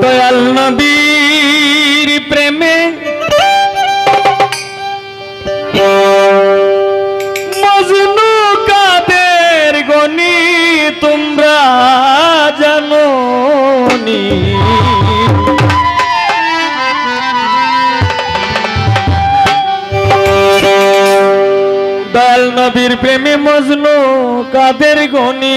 দয়াল নবীর প্রেমে মজনু কাদের গনি তোমরা জানোনি। দয়াল নবীর প্রেমে মজনু কাদের গনি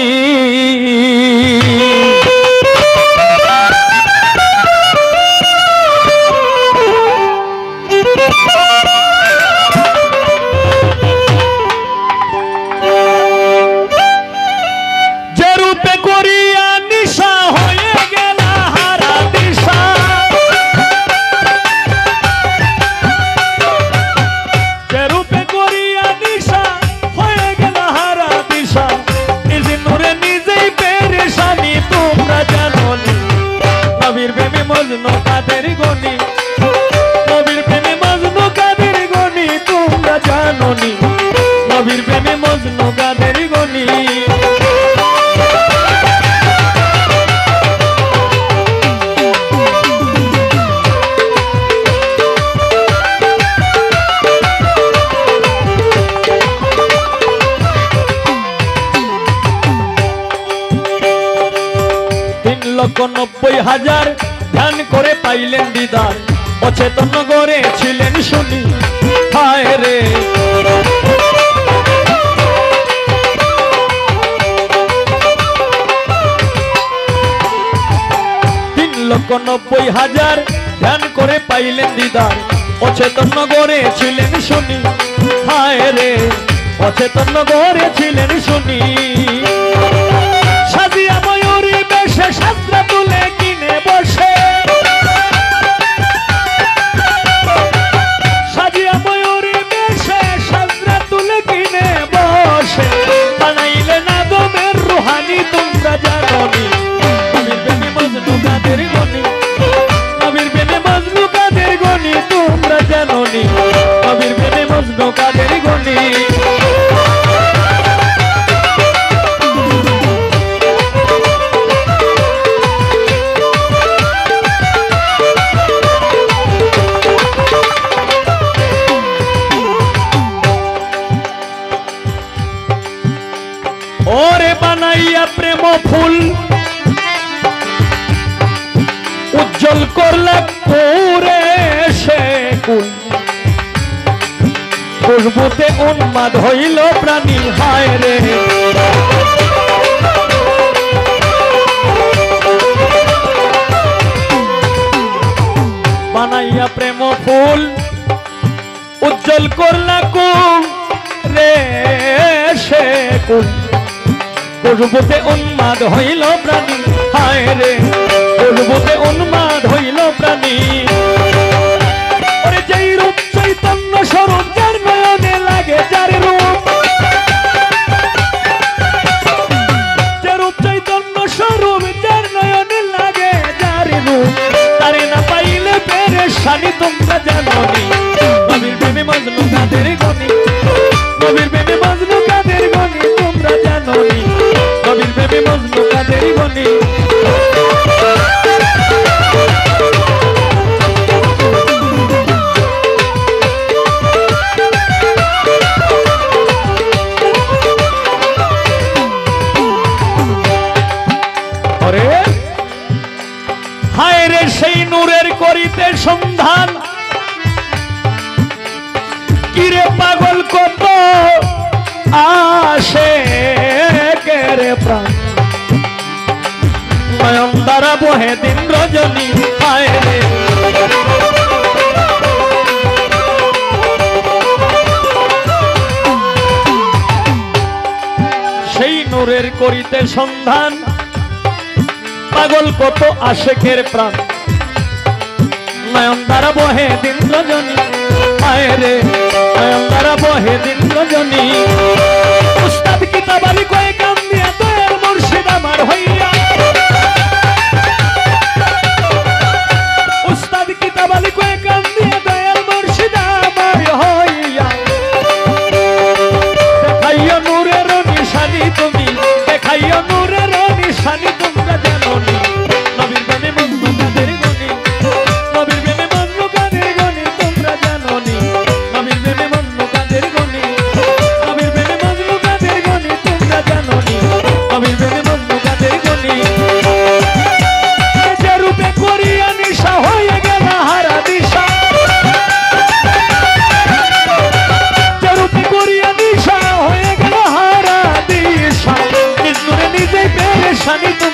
মজনু কাদের গনি নবীর প্রেমে মজনু কাদের গনি তোমরা জানোনি। নবীর প্রেমে মজনু কাদের গনি $3,90,000 ধ্যান করে পাইলেন দিদার অচেতন গড়ে ছিলেন শুনি। হায় রে $3,90,000 ধ্যান করে পাইলেন দিদার অচেতন গড়ে ছিলেন শুনি। হায় রে অচেতন গড়ে ছিলেন শুনি। সাজিয়া ময়ূরী বেশে সাজরা তুলে কিনে বসে সাজিয়া ময়ূরী বেশে সাজরা তুলে কিনে বসে বানাইলেন আদমের রুহানি তোমরা জানোনি। নবীর প্রেমে মজনু কাদের গনি নবীর প্রেমে মজনু কাদের গনি তোমরা জানোনি। নবীর প্রেমে মজনু কাদের গনি ওরে বানাইয়া প্রেম ফুল উজ্জ্বল করলে পুরে সে কুল খুশবুতে উন্মাদ হইল প্রাণী। হায় রে বানাইয়া প্রেম ফুল উজ্জ্বল করলে কুল রে সে কুল খুশবুতে উন্মাদ হইল প্রাণী। হায় রে খুশবুতে উন্মাদ হইল প্রাণী। ওরে যেই রূপ চৈতন্য স্বরূপ যার নয়নে লাগে যার রূপ যে রূপ চৈতন্য স্বরূপ যার নয়নে লাগে যার রূপ তারে না পাইলে পেরেশানি তোমরা জানোনি। নবীর প্রেমে মজনু কাদের গনি নবীর প্রেমে মজনু কাদের গনি তোমরা জানোনি। নবীর প্রেমে মজনু কাদের গনি হায় রে সেই নূরের করিতে সন্ধান কিরে পাগল কত আসে কেরে প্রাণ নয়ন দ্বারা বহে দিন রজনী। হায় রে সেই নূরের করিতে সন্ধান পাগল কত আশেকের প্রাণ নয়ন দ্বারা বহে দিন রজনী। হায় রে নয়ন দ্বারা বহে দিন রজনী। উস্তাদ কিতাব আলী কয়ে কান দিয়া দয়াল মুর্শিদ আমার হইয়া উস্তাদ কিতাব আলী কয়ে কান দিয়া দয়াল মুর্শিদ আমার হইয়া দেখাইও নূরের নিশানি তুমি দেখাইও নূরের নিশানি তোমরা জানোনি। নবীর প্রেমে মজনু কাদের গনি নিশানি তুমি